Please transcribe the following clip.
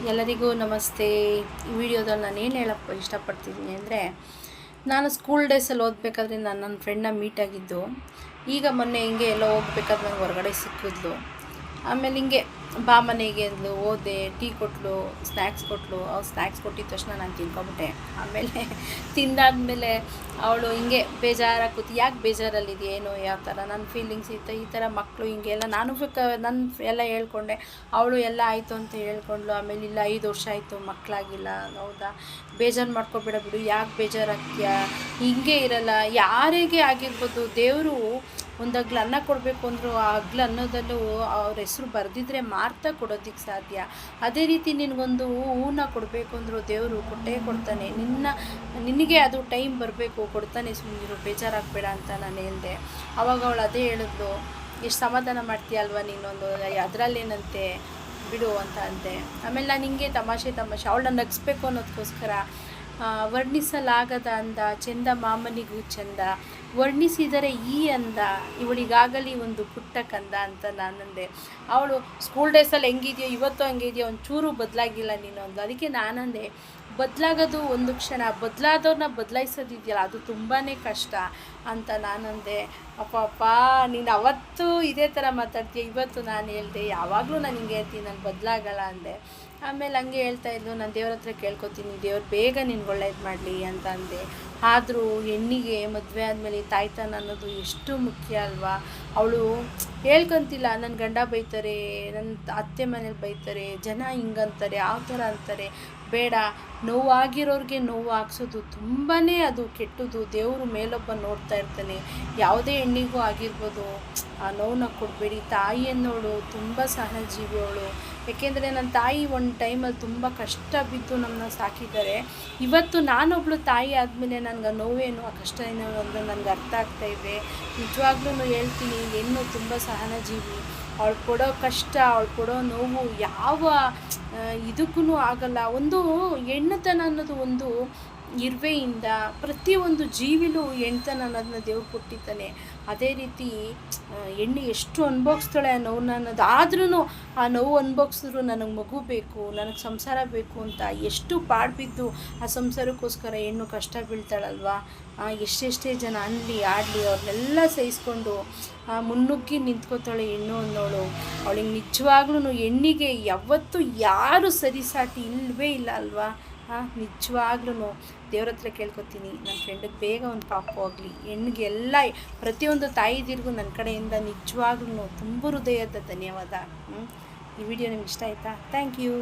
ಎಲ್ಲರಿಗೂ ನಮಸ್ತೆ. ಈ ವಿಡಿಯೋದಲ್ಲಿ ನಾನು ಏನು ಹೇಳಕ್ಕೆ ಇಷ್ಟಪಡ್ತಿದ್ದೀನಿ ಅಂದರೆ, ನಾನು ಸ್ಕೂಲ್ ಡೇಸಲ್ಲಿ ಓದಬೇಕಾದ್ರೆ ನಾನು ನನ್ನ ಫ್ರೆಂಡ್ನ ಮೀಟ್ ಆಗಿದ್ದು. ಈಗ ಮೊನ್ನೆ ಹಿಂಗೆ ಎಲ್ಲೋ ಹೋಗ್ಬೇಕಾದ್ರೆ ನಂಗೆ ಹೊರಗಡೆ ಸಿಕ್ಕಿದ್ಲು. ಆಮೇಲೆ ಹಿಂಗೆ ಬಾ ಮನೆಗೆ ಅಂದ್ಲು, ಹೋದೆ, ಟೀ ಕೊಟ್ಟಳು, ಸ್ನ್ಯಾಕ್ಸ್ ಕೊಟ್ಟಳು. ಅವ್ರು ಸ್ನ್ಯಾಕ್ಸ್ ಕೊಟ್ಟಿದ ತಕ್ಷಣ ನಾನು ತಿನ್ಕೊಬಿಟ್ಟೆ. ಆಮೇಲೆ ತಿಂದಾದ್ಮೇಲೆ ಅವಳು ಹಿಂಗೆ ಬೇಜಾರಾಗಿ ಕೂತು, ಯಾಕೆ ಬೇಜಾರಲ್ಲಿದೆ, ಏನು ಯಾವ ಥರ ನನ್ನ ಫೀಲಿಂಗ್ಸ್ ಇತ್ತು, ಈ ಥರ ಮಕ್ಕಳು ಹಿಂಗೆಲ್ಲ ನಾನು ನನ್ನ ಎಲ್ಲ ಹೇಳ್ಕೊಂಡೆ. ಅವಳು ಎಲ್ಲ ಆಯಿತು ಅಂತ ಹೇಳ್ಕೊಂಡ್ಳು. ಆಮೇಲೆ ಇಲ್ಲ 5 ವರ್ಷ ಆಯಿತು ಮಕ್ಕಳಾಗಿಲ್ಲ. ಹೌದಾ, ಬೇಜಾರು ಮಾಡ್ಕೊಬೇಡ ಬಿಡು, ಯಾಕೆ ಬೇಜಾರಾಗ್ತೀಯಾ, ಹಿಂಗೆ ಇರಲ್ಲ, ಯಾರಿಗೆ ಆಗಿರ್ಬೋದು. ದೇವರು ಒಂದು ಅಗ್ಲು ಅನ್ನ ಕೊಡಬೇಕು ಅಂದರೂ ಆ ಅಗ್ಲು ಅನ್ನೋದಲ್ಲೂ ಅವ್ರ ಹೆಸ್ರು ಬರೆದಿದ್ರೆ ಮಾತ್ರ ಕೊಡೋದಕ್ಕೆ ಸಾಧ್ಯ. ಅದೇ ರೀತಿ ನಿನಗೊಂದು ಹೂನ ಕೊಡಬೇಕು ಅಂದರೂ ದೇವರು ಕೊಟ್ಟೇ ಕೊಡ್ತಾನೆ. ನಿನಗೆ ಅದು ಟೈಮ್ ಬರಬೇಕು, ಕೊಡ್ತಾನೆ, ಸುಮ್ಮನಿರು, ಬೇಜಾರಾಗಬೇಡ ಅಂತ ನಾನು ಹೇಳಿದೆ. ಆವಾಗ ಅವಳು ಅದೇ ಹೇಳಿದ್ಲು, ಎಷ್ಟು ಸಮಾಧಾನ ಮಾಡ್ತೀಯಲ್ವ ನೀನೊಂದು, ಅದರಲ್ಲೇನಂತೆ ಬಿಡು ಅಂತ ಅಂದೆ. ಆಮೇಲೆ ನಾನು ಹಿಂಗೆ ತಮಾಷೆ ಅವಳನ್ನ ನಗಿಸ್ಬೇಕು ಅನ್ನೋದಕ್ಕೋಸ್ಕರ ವರ್ಣಿಸಲಾಗದ ಅಂದ ಚೆಂದ ಮಾಮನಿಗೂ ಚಂದ, ವರ್ಣಿಸಿದರೆ ಈ ಅಂದ ಇವಳಿಗಾಗಲಿ ಒಂದು ಪುಟ್ಟ ಕಂದ ಅಂತ ನಾನಂದೆ. ಅವಳು ಸ್ಕೂಲ್ ಡೇಸಲ್ಲಿ ಹೆಂಗಿದೆಯೋ ಇವತ್ತು ಹಂಗಿದೆಯೋ, ಒಂಚೂರು ಬದಲಾಗಿಲ್ಲ ನೀನು ಅಂದು. ಅದಕ್ಕೆ ನಾನಂದೆ, ಬದಲಾಗೋದು ಒಂದು ಕ್ಷಣ, ಬದಲಾದವ್ರನ್ನ ಬದಲಾಯಿಸೋದಿದೆಯಲ್ಲ ಅದು ತುಂಬಾ ಕಷ್ಟ ಅಂತ ನಾನಂದೆ. ಅಪ್ಪ ನೀನು ಅವತ್ತು ಇದೇ ಥರ ಮಾತಾಡ್ತೀಯ, ಇವತ್ತು ನಾನು ಹೇಳಿದೆ, ಯಾವಾಗಲೂ ನಾನು ಹಿಂಗೆ ಹೇಳ್ತೀನಿ, ನಾನು ಬದಲಾಗಲ್ಲ ಅಂದೆ. ಆಮೇಲೆ ಹಂಗೆ ಹೇಳ್ತಾಯಿದ್ದು, ನಾನು ದೇವ್ರ ಹತ್ರ ಕೇಳ್ಕೊತೀನಿ, ದೇವ್ರು ಬೇಗ ನಿನ್ಗೆ ಒಳ್ಳೇದು ಮಾಡಲಿ ಅಂತ ಅಂದೆ. ಆದರೂ ಹೆಣ್ಣಿಗೆ ಮದುವೆ ಆದಮೇಲೆ ತಾಯ್ತನ ಅನ್ನೋದು ಎಷ್ಟು ಮುಖ್ಯ ಅಲ್ವಾ. ಅವಳು ಹೇಳ್ಕೊಂತಿಲ್ಲ, ನನ್ನ ಗಂಡ ಬೈತಾರೆ, ನನ್ನ ಅತ್ತೆ ಮನೇಲಿ ಬೈತಾರೆ, ಜನ ಹಿಂಗಂತಾರೆ, ಆ ಥರ ಅಂತಾರೆ. ಬೇಡ, ನೋವಾಗಿರೋರಿಗೆ ನೋವು ಹಾಕ್ಸೋದು ತುಂಬಾ ಅದು ಕೆಟ್ಟದು. ದೇವರು ಮೇಲೊಬ್ಬ ನೋಡ್ತಾ ಇರ್ತಾನೆ. ಯಾವುದೇ ಹೆಣ್ಣಿಗೂ ಆಗಿರ್ಬೋದು, ಆ ನೋವನ್ನ ಕೊಡಬೇಡಿ. ತಾಯಿ ಅನ್ನೋಳು ತುಂಬ ಸಹಜೀವಿ ಅವಳು. ಏಕೆಂದರೆ ನನ್ನ ತಾಯಿ ಒಂದು ಟೈಮಲ್ಲಿ ತುಂಬ ಕಷ್ಟ ಬಿದ್ದು ನಮ್ಮನ್ನ ಸಾಕಿದ್ದಾರೆ. ಇವತ್ತು ನಾನೊಬ್ಳು ತಾಯಿ ಆದಮೇಲೆ ನನಗೆ ನೋವೇನು, ಆ ಕಷ್ಟ ಏನು ಅಂದರೆ ನನಗೆ ಅರ್ಥ ಆಗ್ತಾಯಿದೆ. ನಿಜವಾಗ್ಲೂ ಹೇಳ್ತೀನಿ, ಹೆಣ್ಣು ತುಂಬ ಸಹನಜೀವಿ. ಅವಳು ಕೊಡೋ ಕಷ್ಟ, ಅವಳು ಕೊಡೋ ನೋವು ಯಾವ ಇದಕ್ಕೂ ಆಗಲ್ಲ. ಒಂದು ಹೆಣ್ಣುತನ ಅನ್ನೋದು ಒಂದು ಇರುವೆಯಿಂದ ಪ್ರತಿಯೊಂದು ಜೀವಿಲೂ ಹೆಣ್ತನ ಅನ್ನೋದನ್ನ ದೇವ್ರು ಕೊಟ್ಟಿದ್ದಾನೆ. ಅದೇ ರೀತಿ ಹೆಣ್ಣು ಎಷ್ಟು ಅನುಭವಿಸ್ತಾಳೆ ಆ ನೋವನ್ನ ಅನ್ನೋದು. ಆದ್ರೂ ಆ ನೋವು ಅನುಭವಿಸಿದ್ರು ನನಗೆ ಮಗು ಬೇಕು, ನನಗೆ ಸಂಸಾರ ಬೇಕು ಅಂತ ಎಷ್ಟು ಪಾಡ್ಬಿದ್ದು ಆ ಸಂಸಾರಕ್ಕೋಸ್ಕರ ಹೆಣ್ಣು ಕಷ್ಟ ಬೀಳ್ತಾಳಲ್ವ. ಎಷ್ಟೆಷ್ಟೇ ಜನ ಅನ್ನಲಿ ಆಡಲಿ ಅವ್ರನ್ನೆಲ್ಲ ಸಹಿಸ್ಕೊಂಡು ಮುನ್ನುಗ್ಗಿ ನಿಂತ್ಕೋತಾಳೆ ಹೆಣ್ಣು ಅನ್ನೋಳು. ಅವಳಿಗೆ ನಿಜವಾಗ್ಲೂ ಹೆಣ್ಣಿಗೆ ಯಾವತ್ತೂ ಯಾರು ಸರಿಸಾಟಿ ಇಲ್ಲವೇ ಇಲ್ಲ ಅಲ್ವಾ. ನಿಜವಾಗ್ಲೂ ದೇವ್ರ ಹತ್ರ ಕೇಳ್ಕೊತೀನಿ, ನನ್ನ ಫ್ರೆಂಡಿಗೆ ಬೇಗ ಒಂದು ಪಾಪು ಆಗಲಿ. ಹೆಣ್ಣಿಗೆ ಎಲ್ಲ ಪ್ರತಿಯೊಂದು ತಾಯಿದಿರಿಗೂ ನನ್ನ ಕಡೆಯಿಂದ ನಿಜವಾಗ್ಲೂ ತುಂಬ ಹೃದಯದ ಧನ್ಯವಾದ. ಈ ವಿಡಿಯೋ ನಿಮ್ಗೆ ಇಷ್ಟ ಆಯಿತಾ? Thank you.